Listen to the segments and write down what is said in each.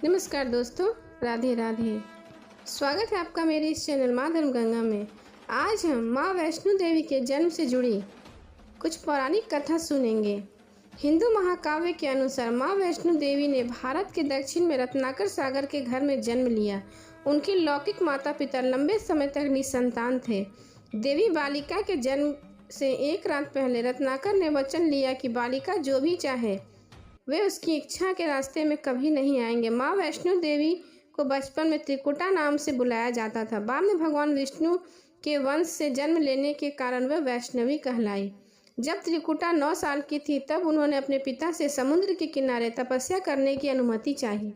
नमस्कार दोस्तों, राधे राधे। स्वागत है आपका मेरे इस चैनल माँ धर्म गंगा में। आज हम माँ वैष्णो देवी के जन्म से जुड़ी कुछ पौराणिक कथा सुनेंगे। हिंदू महाकाव्य के अनुसार माँ वैष्णो देवी ने भारत के दक्षिण में रत्नाकर सागर के घर में जन्म लिया। उनके लौकिक माता पिता लंबे समय तक निसंतान थे। देवी बालिका के जन्म से एक रात पहले रत्नाकर ने वचन लिया कि बालिका जो भी चाहे वे उसकी इच्छा के रास्ते में कभी नहीं आएंगे। माँ वैष्णो देवी को बचपन में त्रिकुटा नाम से बुलाया जाता था। बाद में भगवान विष्णु के वंश से जन्म लेने के कारण वह वैष्णवी कहलाई। जब त्रिकुटा 9 साल की थी तब उन्होंने अपने पिता से समुद्र के किनारे तपस्या करने की अनुमति चाही।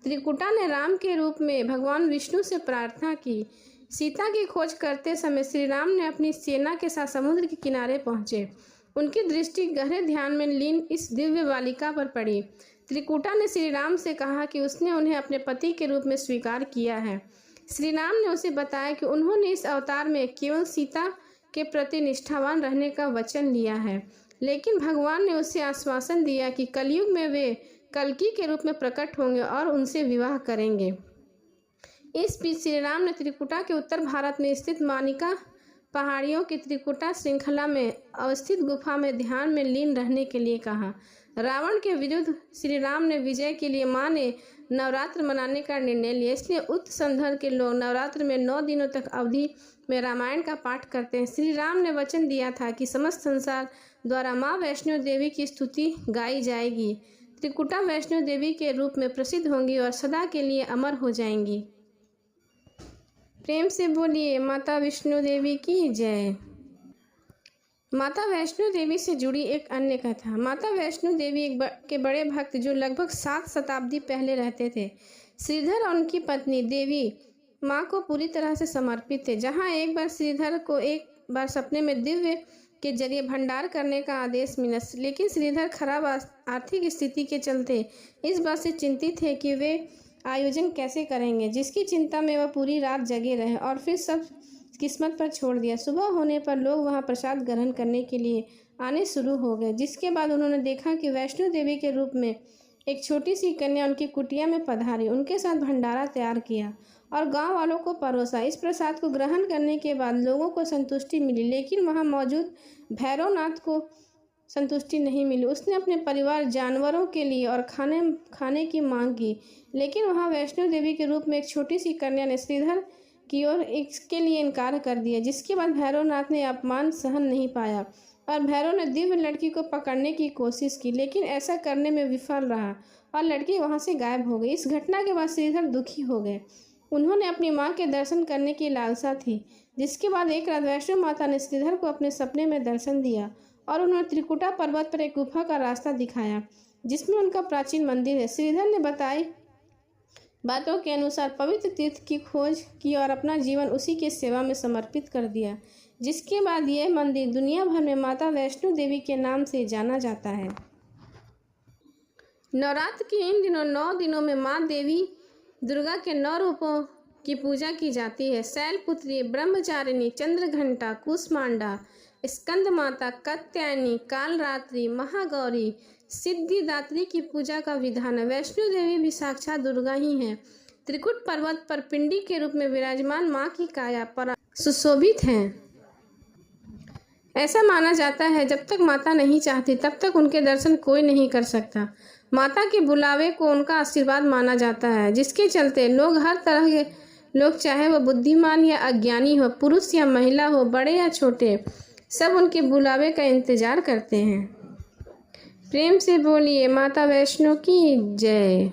त्रिकुटा ने राम के रूप में भगवान विष्णु से प्रार्थना की। सीता की खोज करते समय श्री राम ने अपनी सेना के साथ समुद्र के किनारे पहुंचे। उनकी दृष्टि गहरे ध्यान में लीन इस दिव्य बालिका पर पड़ी। त्रिकुटा ने श्री राम से कहा कि उसने उन्हें अपने पति के रूप में स्वीकार किया है। श्री राम ने उसे बताया कि उन्होंने इस अवतार में केवल सीता के प्रति निष्ठावान रहने का वचन लिया है, लेकिन भगवान ने उसे आश्वासन दिया कि कलयुग में वे कल्कि के रूप में प्रकट होंगे और उनसे विवाह करेंगे। इस बीच श्री राम ने त्रिकुटा के उत्तर भारत में स्थित मानिका पहाड़ियों की त्रिकुटा श्रृंखला में अवस्थित गुफा में ध्यान में लीन रहने के लिए कहा। रावण के विरुद्ध श्री राम ने विजय के लिए मां ने नवरात्र मनाने का निर्णय लिया। इसलिए उत्तर संधर के लोग नवरात्र में 9 दिनों तक अवधि में रामायण का पाठ करते हैं। श्री राम ने वचन दिया था कि समस्त संसार द्वारा माँ वैष्णो देवी की स्तुति गाई जाएगी। त्रिकुटा वैष्णो देवी के रूप में प्रसिद्ध होंगी और सदा के लिए अमर हो जाएंगी। प्रेम से बोलिए माता वैष्णो देवी की जय। माता वैष्णो देवी से जुड़ी एक अन्य कथा। माता वैष्णो देवी के बड़े भक्त जो लगभग 7 शताब्दी पहले रहते थे। श्रीधर और उनकी पत्नी देवी माँ को पूरी तरह से समर्पित थे। जहाँ एक बार श्रीधर को एक बार सपने में दिव्य के जरिए भंडार करने का आदेश मिला, लेकिन श्रीधर खराब आर्थिक स्थिति के चलते इस बात से चिंतित थे कि वे आयोजन कैसे करेंगे, जिसकी चिंता में वह पूरी रात जगे रहे और फिर सब किस्मत पर छोड़ दिया। सुबह होने पर लोग वहां प्रसाद ग्रहण करने के लिए आने शुरू हो गए, जिसके बाद उन्होंने देखा कि वैष्णो देवी के रूप में एक छोटी सी कन्या उनकी कुटिया में पधारी। उनके साथ भंडारा तैयार किया और गांव वालों को परोसा। इस प्रसाद को ग्रहण करने के बाद लोगों को संतुष्टि मिली, लेकिन वहां मौजूद भैरवनाथ को संतुष्टि नहीं मिली। उसने अपने परिवार, जानवरों के लिए और खाने की मांग की, लेकिन वहां वैष्णो देवी के रूप में एक छोटी सी कन्या ने श्रीधर की ओर इसके लिए इनकार कर दिया, जिसके बाद भैरवनाथ ने अपमान सहन नहीं पाया और भैरव ने दिव्य लड़की को पकड़ने की कोशिश की, लेकिन ऐसा करने में विफल रहा और लड़की वहां से गायब हो गई। इस घटना के बाद श्रीधर दुखी हो गए। उन्होंने अपनी माँ के दर्शन करने की लालसा थी, जिसके बाद एक रात वैष्णो माता ने श्रीधर को अपने सपने में दर्शन दिया और उन्होंने त्रिकुटा पर्वत पर एक गुफा का रास्ता दिखाया, जिसमें उनका प्राचीन मंदिर है। श्रीधर ने बताई बातों के अनुसार पवित्र तीर्थ की खोज की और अपना जीवन उसी के सेवा में समर्पित कर दिया, जिसके बाद यह मंदिर दुनिया भर में माता वैष्णो देवी के नाम से जाना जाता है। नवरात्र के इन दिनों 9 दिनों में माँ देवी दुर्गा के 9 रूपों की पूजा की जाती है। शैलपुत्री, ब्रह्मचारिणी, चंद्रघंटा, कुष्मांडा, स्कंद माता, कात्यायनी, कालरात्रि, महागौरी, सिद्धिदात्री की पूजा का विधान है। वैष्णो देवी भी साक्षात दुर्गा ही हैं। त्रिकुट पर्वत पर पिंडी के रूप में विराजमान माँ की काया पर सुशोभित हैं। ऐसा माना जाता है जब तक माता नहीं चाहती तब तक उनके दर्शन कोई नहीं कर सकता। माता के बुलावे को उनका आशीर्वाद माना जाता है, जिसके चलते लोग हर तरह के लोग, चाहे वह बुद्धिमान या अज्ञानी हो, पुरुष या महिला हो, बड़े या छोटे, सब उनके बुलावे का इंतजार करते हैं। प्रेम से बोलिए माता वैष्णो की जय।